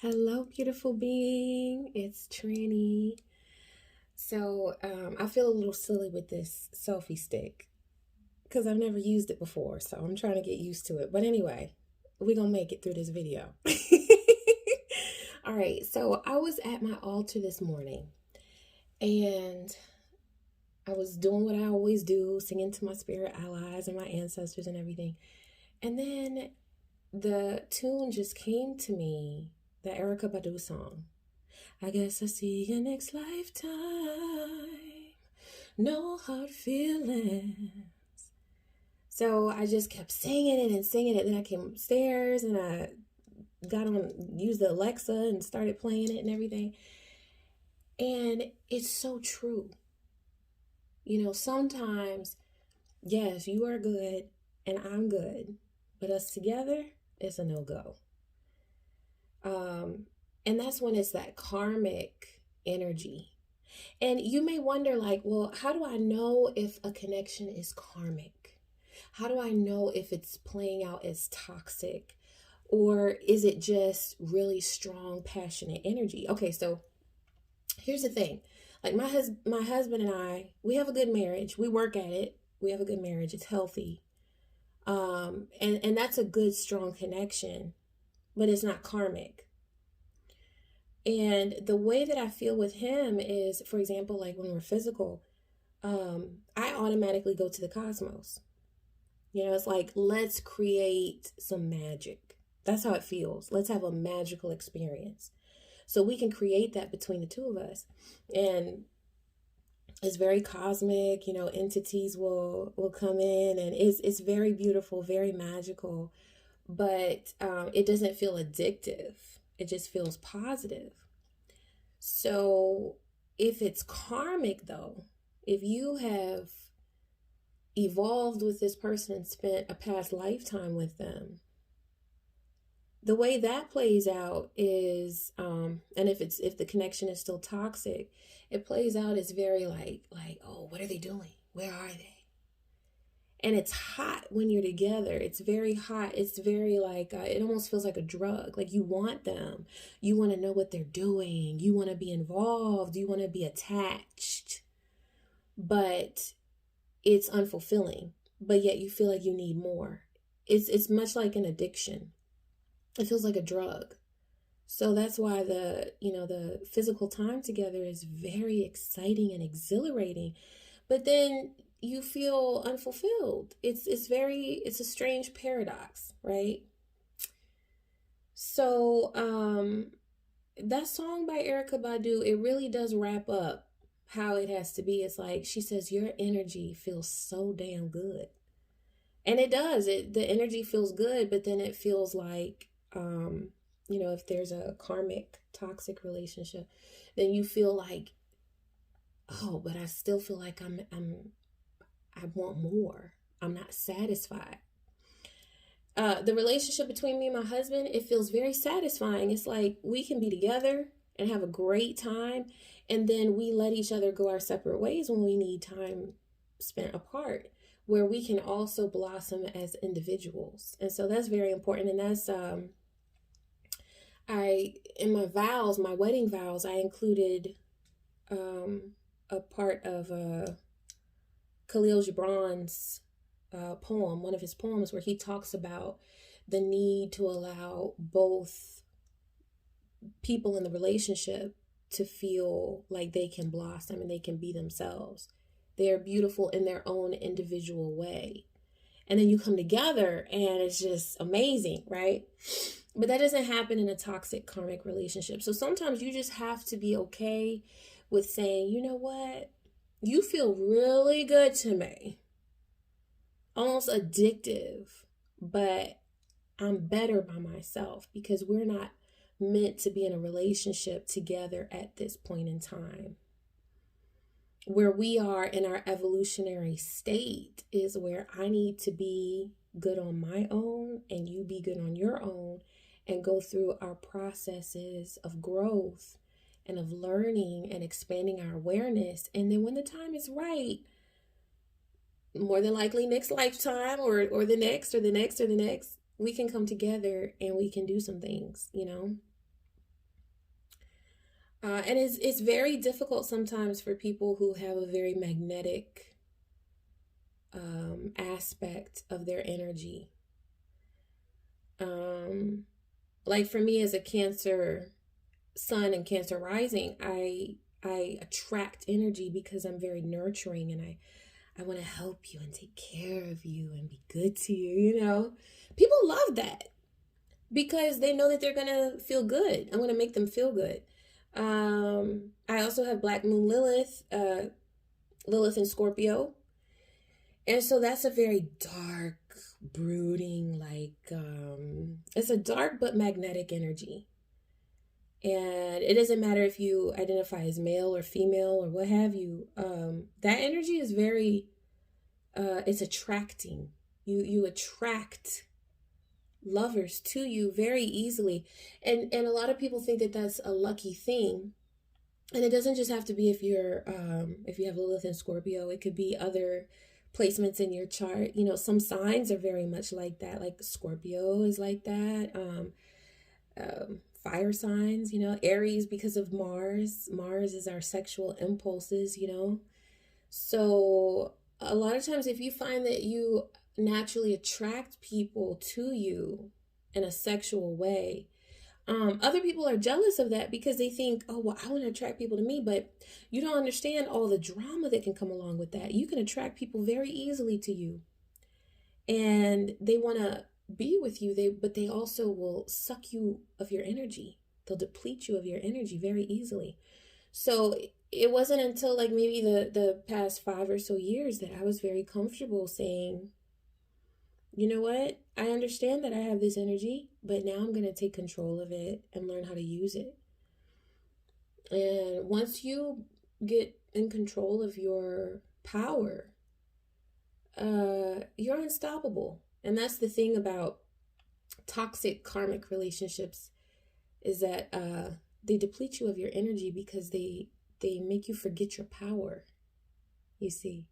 Hello, beautiful being. It's Trini. I feel a little silly with this selfie stick because I've never used it before. So I'm trying to get used to it. But anyway, we're going to make it through this video. All right. So I was at my altar this morning and I was doing what I always do, singing to my spirit allies and my ancestors and everything. And then the tune just came to me, the Erykah Badu song. I guess I see you next lifetime. No hard feelings. So I just kept singing it and singing it. Then I came upstairs and I used the Alexa and started playing it and everything. And it's so true. Sometimes, yes, you are good and I'm good, but us together, it's a no-go. And that's when it's that karmic energy. And you may wonder, like, well, how do I know if a connection is karmic? How do I know if it's playing out as toxic? Or is it just really strong, passionate energy? Okay, so here's the thing. Like my husband and I, we have a good marriage. We work at it. We have a good marriage. It's healthy. And that's a good, strong connection, but it's not karmic. And the way that I feel with him is, for example, like when we're physical, I automatically go to the cosmos. It's like, let's create some magic. That's how it feels. Let's have a magical experience. So we can create that between the two of us. And it's very cosmic, entities will come in and it's very beautiful, very magical, but it doesn't feel addictive. It just feels positive. So if it's karmic, though, if you have evolved with this person and spent a past lifetime with them, the way that plays out is, and if the connection is still toxic, it plays out as very like, oh, what are they doing? Where are they? And it's hot when you're together. It's very hot. It's very like, it almost feels like a drug. Like you want them. You want to know what they're doing. You want to be involved. You want to be attached. But it's unfulfilling. But yet you feel like you need more. It's much like an addiction. It feels like a drug. So that's why the physical time together is very exciting and exhilarating. But then you feel unfulfilled. It's a strange paradox, right? So that song by Erykah Badu, it really does wrap up how it has to be. It's like she says, your energy feels so damn good. And it does. The energy feels good, but then it feels like if there's a karmic toxic relationship, then you feel like, oh, but I still feel like I want more. I'm not satisfied. The relationship between me and my husband, it feels very satisfying. It's like we can be together and have a great time, and then we let each other go our separate ways when we need time spent apart, where we can also blossom as individuals. And so that's very important. And that's in my vows, my wedding vows, I included a part of Khalil Gibran's poem, one of his poems, where he talks about the need to allow both people in the relationship to feel like they can blossom and they can be themselves. They are beautiful in their own individual way. And then you come together and it's just amazing, right? But that doesn't happen in a toxic karmic relationship. So sometimes you just have to be okay with saying, you know what? You feel really good to me. Almost addictive, but I'm better by myself because we're not meant to be in a relationship together at this point in time. Where we are in our evolutionary state is where I need to be good on my own and you be good on your own and go through our processes of growth and of learning and expanding our awareness. And then when the time is right, more than likely next lifetime or the next or the next or the next, we can come together and we can do some things. And it's very difficult sometimes for people who have a very magnetic aspect of their energy. Um, like for me as a Cancer sun and Cancer rising, I attract energy because I'm very nurturing, and I want to help you and take care of you and be good to you, you know. People love that because they know that they're going to feel good. I'm going to make them feel good. I also have Black Moon Lilith, Lilith in Scorpio. And so that's a very dark, brooding, it's a dark but magnetic energy. And it doesn't matter if you identify as male or female or what have you. That energy is very, it's attracting. You attract lovers to you very easily. And a lot of people think that that's a lucky thing. And it doesn't just have to be if you have Lilith in Scorpio. It could be other placements in your chart. You know, some signs are very much like that. Like Scorpio is like that. Fire signs, you know, Aries because of Mars. Mars is our sexual impulses, you know. So a lot of times if you find that you naturally attract people to you in a sexual way, other people are jealous of that because they think, oh, well, I want to attract people to me, but you don't understand all the drama that can come along with that. You can attract people very easily to you, and they want to be with you, but they also will suck you of your energy. They'll deplete you of your energy very easily. So it wasn't until like maybe the past 5 or so years that I was very comfortable saying, you know what? I understand that I have this energy, but now I'm going to take control of it and learn how to use it. And once you get in control of your power, you're unstoppable. And that's the thing about toxic karmic relationships, is that they deplete you of your energy because they make you forget your power, you see.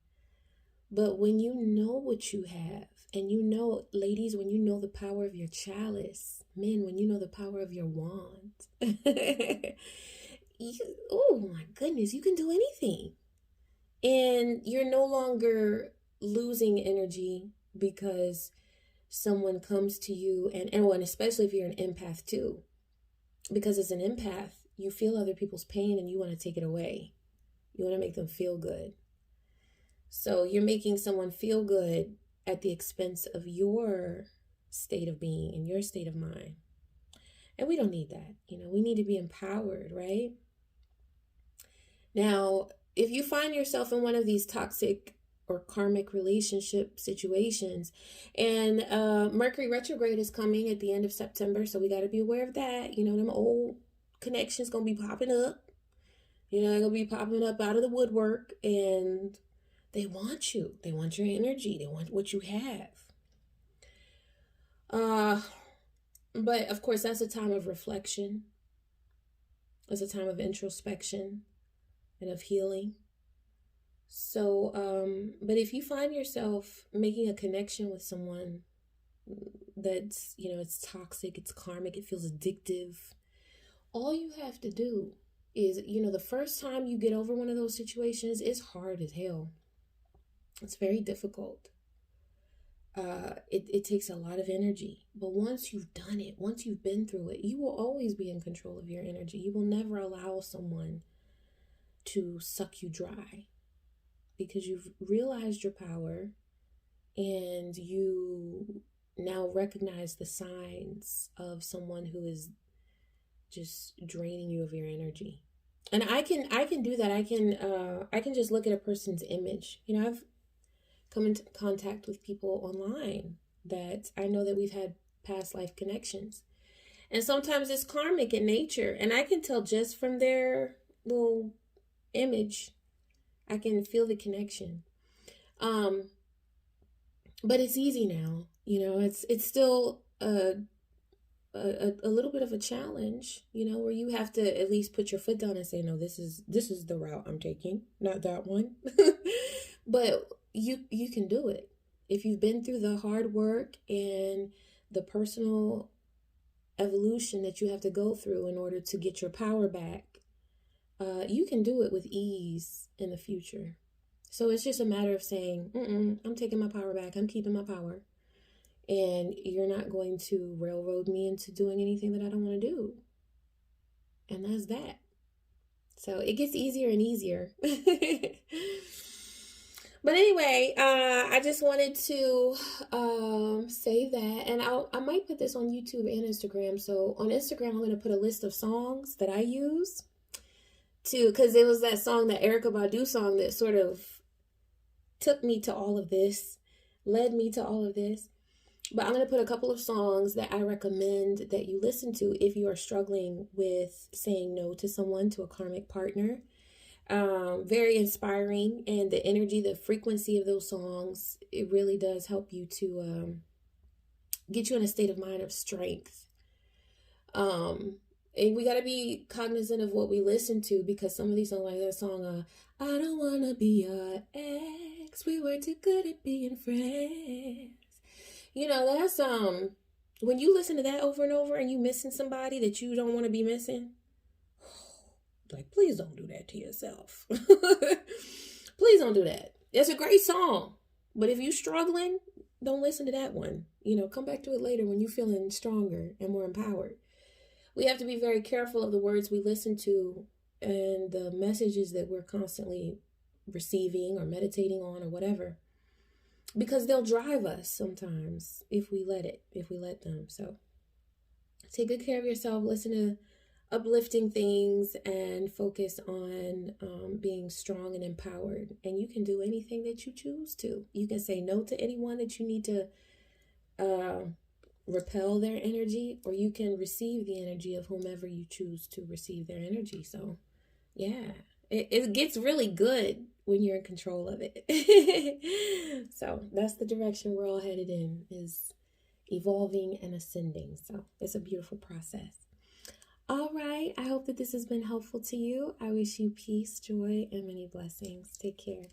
But when you know what you have, and you know, ladies, when you know the power of your chalice, men, when you know the power of your wand, oh my goodness, you can do anything. And you're no longer losing energy because someone comes to you, and especially if you're an empath too, because as an empath, you feel other people's pain and you want to take it away. You want to make them feel good. So you're making someone feel good at the expense of your state of being and your state of mind. And we don't need that. You know, we need to be empowered, right? Now, if you find yourself in one of these toxic or karmic relationship situations, and Mercury retrograde is coming at the end of September, so we got to be aware of that. You know, them old connections going to be popping up. You know, they're going to be popping up out of the woodwork, and they want you. They want your energy. They want what you have. But of course, that's a time of reflection. It's a time of introspection and of healing. So, but if you find yourself making a connection with someone that's, you know, it's toxic, it's karmic, it feels addictive, all you have to do is, you know, the first time you get over one of those situations, it's hard as hell. It's very difficult. It takes a lot of energy. But once you've done it, once you've been through it, you will always be in control of your energy. You will never allow someone to suck you dry, because you've realized your power and you now recognize the signs of someone who is just draining you of your energy. And I can do that. I can just look at a person's image. You know, I've come into contact with people online that I know that we've had past life connections. And sometimes it's karmic in nature. And I can tell just from their little image, I can feel the connection. But it's easy now. You know, it's still a little bit of a challenge, you know, where you have to at least put your foot down and say, no, this is the route I'm taking, not that one. But you can do it. If you've been through the hard work and the personal evolution that you have to go through in order to get your power back, you can do it with ease in the future. So it's just a matter of saying, I'm taking my power back. I'm keeping my power. And you're not going to railroad me into doing anything that I don't want to do. And that's that. So it gets easier and easier. But anyway, I just wanted to say that, and I might put this on YouTube and Instagram. So on Instagram, I'm going to put a list of songs that I use because it was that song, that Erykah Badu song, that sort of took me to all of this, led me to all of this. But I'm going to put a couple of songs that I recommend that you listen to if you are struggling with saying no to someone, to a karmic partner. Very inspiring, and the energy, the frequency of those songs, it really does help you to get you in a state of mind of strength. And we got to be cognizant of what we listen to, because some of these songs, like that song, I don't want to be your ex, we were too good at being friends. You know, that's when you listen to that over and over and you missing somebody that you don't want to be missing, like, please don't do that to yourself. Please don't do that. It's a great song, but if you're struggling, don't listen to that one. You know, come back to it later when you're feeling stronger and more empowered. We have to be very careful of the words we listen to and the messages that we're constantly receiving or meditating on or whatever, because they'll drive us sometimes if we let them. So take good care of yourself. Listen to uplifting things and focus on being strong and empowered. And you can do anything that you choose to. You can say no to anyone that you need to repel their energy, or you can receive the energy of whomever you choose to receive their energy. So yeah, it gets really good when you're in control of it. So that's the direction we're all headed in, is evolving and ascending. So it's a beautiful process. All right. I hope that this has been helpful to you. I wish you peace, joy, and many blessings. Take care.